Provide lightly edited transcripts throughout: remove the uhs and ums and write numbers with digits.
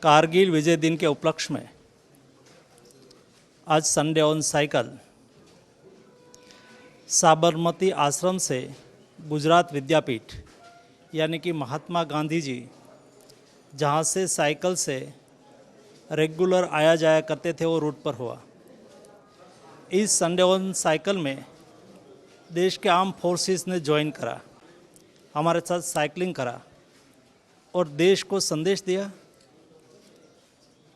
कारगिल विजय दिन के उपलक्ष्य में आज संडे ऑन साइकिल साबरमती आश्रम से गुजरात विद्यापीठ यानी कि महात्मा गांधी जी जहाँ से साइकिल से रेगुलर आया जाया करते थे वो रूट पर हुआ। इस संडे ऑन साइकिल में देश के आर्म फोर्सेस ने ज्वाइन करा, हमारे साथ साइकिलिंग करा और देश को संदेश दिया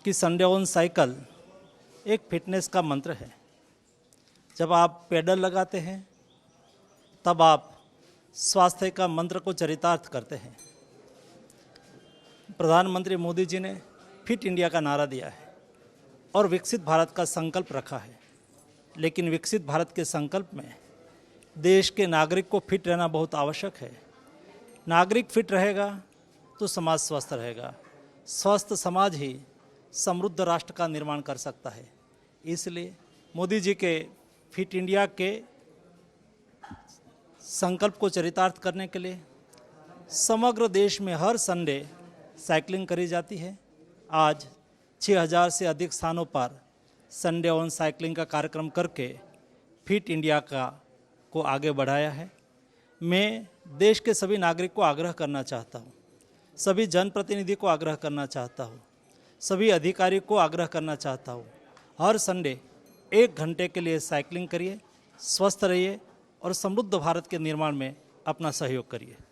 कि संडे ऑन साइकिल एक फिटनेस का मंत्र है। जब आप पेडल लगाते हैं तब आप स्वास्थ्य का मंत्र को चरितार्थ करते हैं। प्रधानमंत्री मोदी जी ने फिट इंडिया का नारा दिया है और विकसित भारत का संकल्प रखा है, लेकिन विकसित भारत के संकल्प में देश के नागरिक को फिट रहना बहुत आवश्यक है। नागरिक फिट रहेगा तो समाज स्वस्थ रहेगा, स्वस्थ समाज ही समृद्ध राष्ट्र का निर्माण कर सकता है। इसलिए मोदी जी के फिट इंडिया के संकल्प को चरितार्थ करने के लिए समग्र देश में हर संडे साइकिलिंग करी जाती है। आज 6000 से अधिक स्थानों पर संडे ऑन साइकिलिंग का कार्यक्रम करके फिट इंडिया को आगे बढ़ाया है। मैं देश के सभी नागरिक को आग्रह करना चाहता हूँ, सभी जनप्रतिनिधि को आग्रह करना चाहता हूँ, सभी अधिकारी को आग्रह करना चाहता हूँ, हर संडे 1 घंटे के लिए साइकिलिंग करिए, स्वस्थ रहिए और समृद्ध भारत के निर्माण में अपना सहयोग करिए।